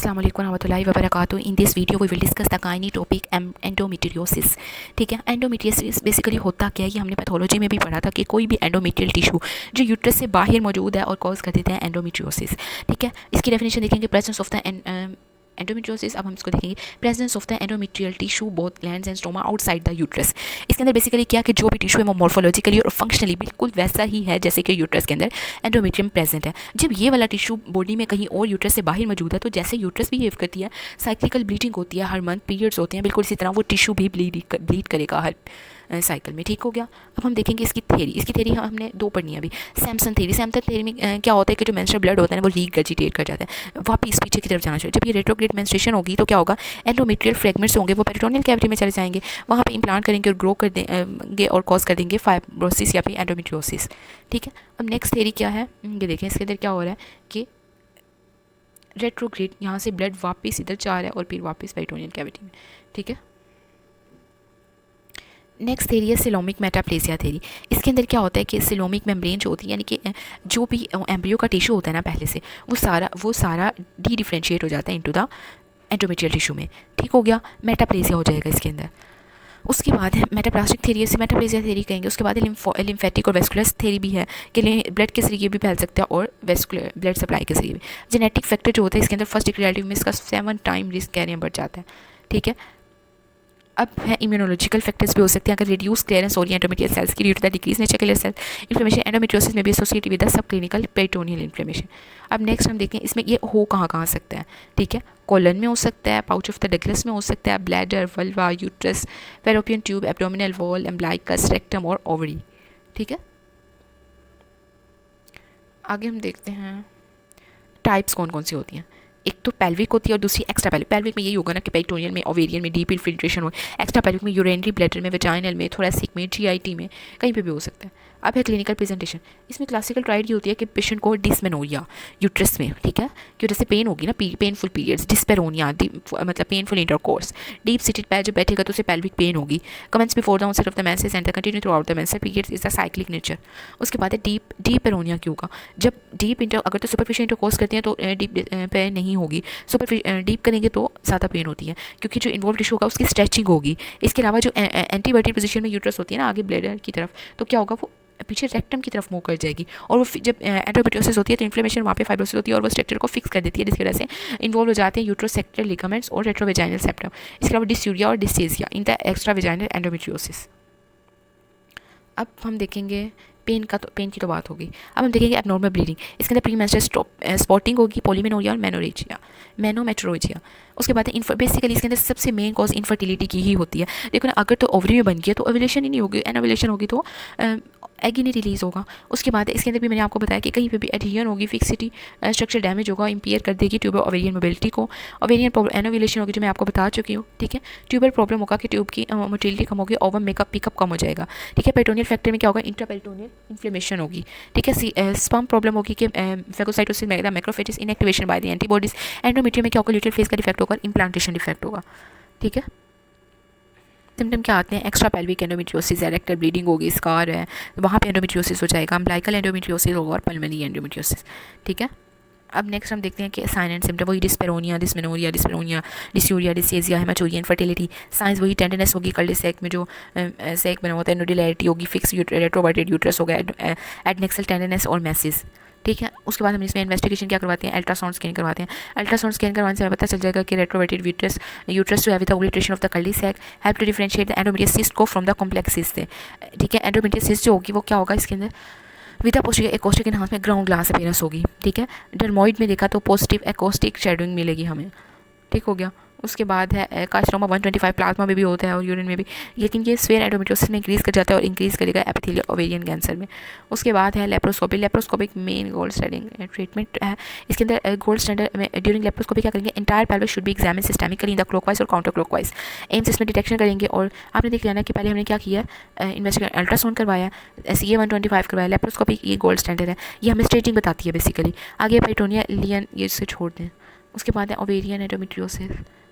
अस्सलाम वालेकुम रहमतुल्लाहि व बरकातहू। In this video we will discuss the gynae topic endometriosis. ठीक है, एंडोमेट्रियोसिस बेसिकली होता क्या है, ये हमने पैथोलॉजी में भी पढ़ा था कि कोई भी एंडोमेट्रियल टिश्यू जो यूट्रस से बाहर मौजूद है और कॉज कर देते हैं एंडोमेट्रियोसिस। ठीक है, इसकी डेफिनेशन देखेंगे, प्रेजेंस ऑफ द एंडोमेट्रियोसिस। अब हम इसको देखेंगे, presence of the endometrial tissue both glands and stoma outside the uterus. इसके अंदर बेसिकली क्या कि जो भी टिश्यू है वो मॉर्फोलॉजिकली और फंक्शनली बिल्कुल वैसा ही है जैसे कि यूट्रस के अंदर एंडोमेट्रियम प्रेजेंट है। जब ये वाला टिश्यू बॉडी में कहीं और यूट्रस से बाहर मौजूद है तो जैसे यूट्रस बिहेव करती है, साइक्लिकल ब्लीडिंग होती है, हर मंथ पीरियड्स होते हैं, बिल्कुल इसी तरह वो टिश्यू भी ब्लीड करेगा हर साइकिल में। ठीक हो गया। अब हम देखेंगे इसकी थ्योरी। इसकी थ्योरी हमने दो पढ़नी है अभी, सैमसन थ्योरी। सैमसन थ्योरी में क्या होता है कि जो मेंस्ट्रुअल ब्लड होता है ना वो रीगर्जिटेट कर जाता है, वापस पीछे की तरफ जाना चाहिए। जब ये रेट्रोग्रेड मेंस्ट्रुएशन होगी तो क्या होगा, एंडोमेट्रियल फ्रेगमेंट्स होंगे वो पेरिटोनियल कैविटी में चले जाएंगे, वहाँ पे इम्प्लांट करेंगे और ग्रो कर देंगे और कॉज कर देंगे फाइब्रोसिस या फिर एंडोमेट्रियोसिस। ठीक है, अब नेक्स्ट थ्योरी क्या है ये देखें। इसके अंदर क्या हो रहा है कि रेट्रोग्रेड यहाँ से ब्लड वापस इधर जा रहा है और फिर वापस पेरिटोनियल कैविटी में। ठीक है, नेक्स्ट थेरी है सिलोमिक मेटाप्लेसिया थेरी। इसके अंदर क्या होता है कि सिलोमिक मेम्ब्रेन जो होती है, यानी कि जो भी एम्ब्रियो का टिश्यू होता है ना पहले से, वो सारा डी डिफ्रेंशिएट हो जाता है इनटू द एंडोमेट्रियल टिश्यू में। ठीक हो गया, मेटाप्लेसिया हो जाएगा इसके अंदर। उसके बाद है मेटाप्लास्टिक थेरी, से मेटाप्लेसिया थेरी कहेंगे। उसके बाद लिम्फेटिक और वेस्कुलर थेरी भी है कि ब्लड के जरिए भी फैल सकता है और वेस्कुलर ब्लड सप्लाई के जरिए भी। जेनेटिक फैक्टर जो होता है इसके अंदर फर्स्ट डिग्री रिलेटिव में इसका 7 टाइम रिस्क कैरियर बढ़ जाता है। ठीक है, अब है इम्यूनोलॉजिकल फैक्टर्स भी हो सकते हैं अगर रिड्यूस क्लियरेंस और एंडोमेट्रियल सेल्स की due to the decrease nature clear cell inflammation endometriosis में भी associated with the subclinical peritoneal inflammation. अब नेक्स्ट हम देखते हैं इसमें ये हो कहाँ सकता है। ठीक है, कोलन में हो सकता है, पाउच ऑफ द डगलस में हो सकता है, bladder, vulva, uterus, fallopian tube, abdominal wall, umbilicus, rectum और ओवरी। ठीक है, आगे हम देखते हैं टाइप्स कौन कौन सी होती हैं। एक तो पेल्विक होती है और दूसरी एक्स्ट्रा पेल्विक। पेल्विक में यही होगा ना कि पेरिटोनियल में, ओवेरियन में डीप इन्फिल्ट्रेशन हो। एक्स्ट्रा पेल्विक में यूरिनरी ब्लैडर में, वेजाइनल में, थोरैसिक में, जीआईटी में, कहीं पे भी हो सकता है। अब है क्लिनिकल प्रेजेंटेशन। इसमें क्लासिकल ट्राइड ये होती है कि पेशेंट को डिस्मेनोरिया यूट्रस में, ठीक है, कि जैसे पेन होगी ना, पेनफुल पीरियड्स, डिस्पेरोनिया मतलब पेनफुल इंटरकोर्स, डीप सीटेड पैर जब बैठेगा तो उसे पेल्विक पेन होगी, commences before the onset of the menses and continue throughout the menstrual periods is the cyclic nature. उसके बाद है डीप पेरोनिया क्यों होगा, जब डीप इंटर अगर तो सुपरफिशियल इंटरकोर्स करते हैं तो डीप पेन नहीं होगी, डीप करेंगे तो ज़्यादा पेन होती है क्योंकि जो इन्वॉल्व टिश्यू होगा उसकी स्ट्रेचिंग होगी। इसके अलावा जो एंटीवर्टेड पोजीशन में यूट्रस होती है ना आगे ब्लैडर की तरफ, तो क्या होगा वो पीछे रेक्टम की तरफ मूव कर जाएगी और वो जब एंडोमेट्रियोसिस होती है तो इन्फ्लेमेशन वहाँ पे फाइब्रोसिस होती है और वो स्ट्रक्चर को फिक्स कर देती है, जिसकी वजह से इन्वॉल्व हो जाते हैं यूट्रोसेक्टल लिगामेंट्स और रेट्रोवेजाइनल सेप्टम। इसके अलावा डिस्यूरिया और dyschezia in the extra vaginal endometriosis. अब हम देखेंगे पेन की तो बात होगी। अब हम देखेंगे एबनॉर्मल ब्लीडिंग। इसके अंदर प्रीमेंस्ट्रुअल स्पॉटिंग होगी, पॉलीमेनोरिया और मैनोमेट्रोजिया। उसके बाद बेसिकली इसके अंदर सबसे मेन कॉज इनफर्टिलिटी की ही होती है। देखो ना, अगर तो ओवरी में बन गया तो ओव्यूलेशन ही नहीं होगी, एनोवुलेशन होगी तो एग ही नहीं रिलीज होगा। उसके बाद इसके अंदर भी मैंने आपको बताया कि कहीं पे भी एडहियन होगी, फिक्सिटी स्ट्रक्चर डैमेज होगा, इंपेयर कर देगी ट्यूबर ओवेरियन मोबिलिटी को। ओवेरियन प्रॉब्लम एनोवुलेशन होगी जो मैं आपको बता चुकी हूँ। ठीक है, ट्यूबर प्रॉब्लम होगा कि ट्यूब की मोटिलिटी कम होगी, ओवम मेकअप पिकअप कम हो जाएगा। ठीक है, पेरिटोनियल फैक्टर में क्या होगा, इंट्रापेरिटोनियल इन्फ्लेमेशन होगी। ठीक है, स्पर्म प्रॉब्लम होगी कि phagocytosis macrophages inactivation by the antibodies. Endometrium में क्या होगा, ल्यूटेल फेज का डिफेक्ट होगा, इम्प्लांटेशन डिफेक्ट होगा। ठीक है, सिम्टम क्या आते हैं, extra pelvic endometriosis, rectal bleeding होगी, स्कार है वहाँ पे एंडोमेट्रियोसिस हो जाएगा, अम्ब्लाइकल एंडोमेट्रियोसिस होगा और पल्मोनरी एंडोमेट्रियोसिस। ठीक है, अब नेक्स्ट हम देखते हैं कि साइन एंड सिम्टम वही डिस्पेरोनिया, डिस्यूरिया, डिस्टेजिया, हेमाटोरिया, इनफर्टिलिटी। साइंस वही टेंडरनेस होगी, कल्डी सेक में जो सेक बना होता है, नोडुलैरिटी होगी, फिक्स रेट्रोवर्टेड यूट्रस होगा, एडनेक्सल टेंडरनेस और मैसेज। ठीक है, उसके बाद हम इसमें इन्वेस्टिगेशन क्या करवाते हैं, अल्ट्रासाउंड स्कैन करवाते हैं। अल्ट्रासाउंड स्कैन करवाने से हमें पता चल जाएगा कि रेट्रोवर्टेड यूट्रस जो है with obliteration of the cul de sac help to differentiate the endometriosis cyst को फ्रॉम द कॉम्प्लेक्स सिस्ट से। ठीक है, एंडोमेट्रियस सिस्ट जो होगी वो क्या होगा, इसके अंदर विद पोस्टिक एकोस्टिक एनहांस में ग्राउंड ग्लास अपीयरेंस होगी। ठीक है, डर्मोइड में देखा तो पॉजिटिव एकोस्टिक शेडोइंग मिलेगी हमें। ठीक हो गया, उसके बाद है कार्सिनोमा 125 प्लाज्मा में भी होता है और यूरिन में भी, लेकिन ये स्फेयर एंडोमेट्रियोसिस में इंक्रीज कर जाता है और इंक्रीज करेगा एपिथेलियल ओवेरियन कैंसर में। उसके बाद है laparoscopy. Laparoscopic main gold standard treatment है। इसके अंदर गोल्ड स्टैंडर्ड में ड्यूरिंग लेप्रोस्कोपी क्या करेंगे, entire pelvis should be examine systemically in the clockwise और काउंटर क्लॉकवाइज। एम्स इसमें डिटेक्शन करेंगे और आपने देख लिया ना कि पहले हमने क्या किया, इन्वेस्टिगेशन अल्ट्रासाउंड करवाया, CA 125 करवाया, लेप्रोस्कोपी ये गोल्ड स्टैंडर्ड है, ये हमें स्टेजिंग बताती है बेसिकली। आगे पेरिटोनिया लियन ये इससे छोड़ दें। उसके बाद है ओवेरियन एंडोमेट्रियोसिस,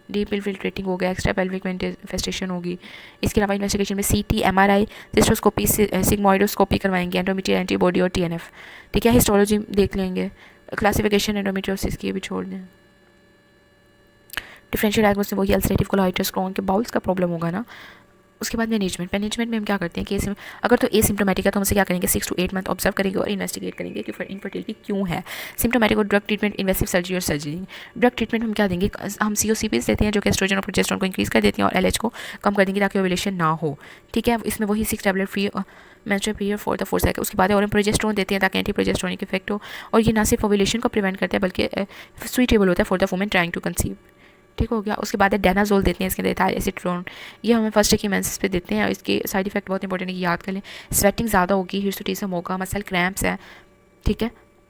डीप इन्फिल्ट्रेटिंग हो गया, एक्स्ट्रा पेल्विक मैनिफेस्टेशन होगी। इसके अलावा इन्वेस्टिगेशन में CT, MRI, सिस्टोस्कोपी, सिग्मोइडोस्कोपी करवाएंगे, एंडोमेट्रियल एंटीबॉडी और TNF। ठीक है, हिस्टोलॉजी देख लेंगे, क्लासिफिकेशन एंडोमेट्रियोसिस की भी छोड़ दें। डिफरेंशियल डायग्नोसिस में वही अल्सरेटिव कोलाइटिस, क्रोन के बाउल्स का प्रॉब्लम होगा ना। उसके बाद मैनेजमेंट में हम क्या करते हैं कि अगर तो एसिम्प्टोमेटिक है तो हम इसे क्या करेंगे 6 to 8 मंथ ऑब्जर्व करेंगे और इन्वेस्टिगेट करेंगे कि इनफर्टिलिटी क्यों है। सिम्प्टोमेटिक और ड्रग ट्रीटमेंट, इन्वेसिव सर्जरी और सर्जरी। ड्रग ट्रीटमेंट हम क्या देंगे, हम COCPs देते हैं जो कि एस्ट्रोजन और प्रोजेस्टेरोन को इंक्रीज कर देती हैं और LH को कम कर देंगे ताकि ओव्यूलेशन ना हो। ठीक है, इसमें वही 6 tablet free menstrual period for the 4 cycle. उसके बाद और हम प्रोजेस्टेरोन देते हैं ताकि एंटी प्रोजेस्टेरोनिक इफेक्ट हो, और ये ना सिर्फ ओव्यूलेशन को प्रिवेंट करता है बल्कि सुइटेबल होता है for the women trying to conceive. ठीक हो गया। उसके बाद डेनाजोल देते हैं, इसके अंदर एथाइल एसीट्रोन, ये हमें फर्स्ट की मेंसेस पे देते हैं। इसके साइड इफेक्ट बहुत इंपॉर्टेंट है कि याद कर लें, स्वेटिंग ज़्यादा होगी, हिर्सुटिज्म होगा, मसल क्रैम्प्स है, ठीक है,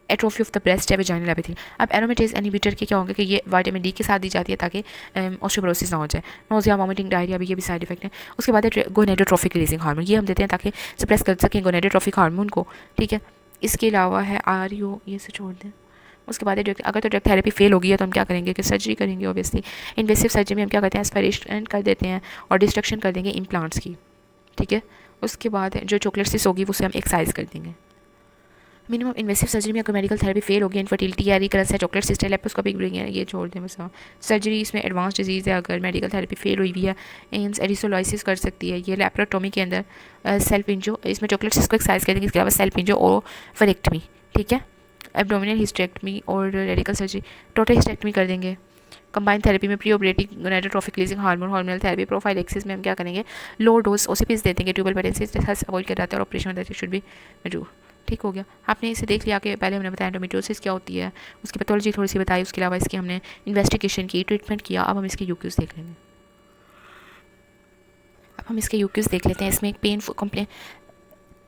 एट्रोफी ऑफ द ब्रेस्ट है, वेजाइनल एपिथेलियम। अब एरोमेटेज इनहिबिटर के क्या होंगे कि ये विटामिन डी के साथ दी जाती है ताकि ऑस्टियोपोरोसिस ना हो जाए। नोजिया, वॉमिटिंग, डायरिया भी, ये भी साइड इफेक्ट है। उसके बाद है गोनेडोट्रोफिक रिलीजिंग हार्मोन, ये हम देते हैं ताकि सप्रेस कर सकें गोनेडोट्रोफिक हार्मोन को। ठीक है, इसके अलावा है RU, ये से छोड़ दें। उसके बाद अगर तो ड्रग थेरेपी फेल होगी है तो हम क्या करेंगे कि सर्जरी करेंगे ऑब्वियसली। इन्वेसिव सर्जरी में हम क्या करते हैं, एस्पायरेशन कर देते हैं और डिस्ट्रक्शन कर देंगे इम्प्लांट्स की। ठीक है, उसके बाद जो चॉकलेट सिस होगी उसे हम एक्साइज कर देंगे। मिनिमम इन्वेसिव सर्जरी में अगर मेडिकल थेरेपी फेल होगी, इनफर्टिलिटी है, रिकरेंस है, चॉकलेट सिस्ट है, लेप्रोस्कोपिक ब्रेकिंग है, ये छोड़ दें बस। सर्जरी इसमें एडवांस डिजीज़ है, अगर मेडिकल थेरेपी फेल हुई भी है, एम्स एडिसोलाइसिस कर सकती है। ये लैप्रोटोमी के अंदर सेल्फ इंजो, इसमें चॉकलेट सिस्ट को एक्साइज कर देंगे। इसके अलावा सेल्फ इंजो और फेरेक्टमी। ठीक है, एब्डोमिनल हिस्टेक्टमी और रेडिकल सर्जरी, टोटल हिस्टेक्टमी कर देंगे। कंबाइन थेरेपी में pre operative gonadotrophic releasing hormone, hormonal therapy, prophylaxis में हम क्या करेंगे, लो डोज OCPs दे देंगे। ट्यूबल पेटेंसी अवॉइड कर जाते हैं और ऑपरेशन शुड बी डू। ठीक हो गया, आपने इसे देख लिया कि पहले हमने बताया एंडोमेट्रियोसिस क्या होती है, उसकी पैथोलॉजी थोड़ी सी बताई, उसके अलावा इसकी हमने इन्वेस्टिगेशन की, ट्रीटमेंट किया। अब हम इसके यूक्यूज देख लेंगे। अब हम इसके यूक्यूज देख लेते हैं। इसमें एक painful complain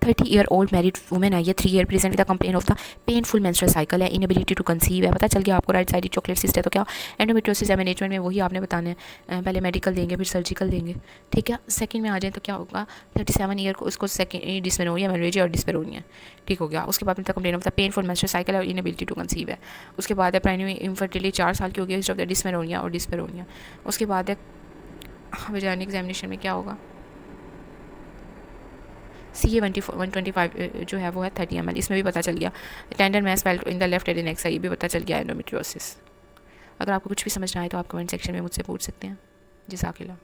30-year-old married women I है, 3 year present with the complain of the painful menstrual cycle है, इनएबिलिटी टू कंसीव है। पता चल गया आपको, राइट साइड चॉकलेट सिस्ट है। तो क्या एंडोमेट्रियोसिस है, मैनेजमेंट में वही आपने बताना है, पहले मेडिकल देंगे फिर सर्जिकल देंगे। ठीक है, सेकंड में आ जाए तो क्या होगा, 37 ईयर को उसको सेकंड डिस्मेनोरिया, मेनोरेजिया और डिस्पेरोनिया। ठीक हो गया। उसके बाद complain of the painful menstrual cycle और इनएबिलिटी टू कंसीव है। उसके बाद है प्राइमरी इनफर्टिलिटी 4 साल की होगी, हिस्ट्री ऑफ द डिस्मेनोरिया और डिस्पेरोनिया। उसके बाद है वजाइनल एग्जामिनेशन में क्या होगा, CA 125 जो है वो है 30 ml। इसमें भी पता चल गया tender mass felt in the left head next, ये भी पता चल गया एंडोमेट्रियोसिस। अगर आपको कुछ भी समझ ना आए तो आप कमेंट सेक्शन में मुझसे पूछ सकते हैं। जज़ाकिल्लाह।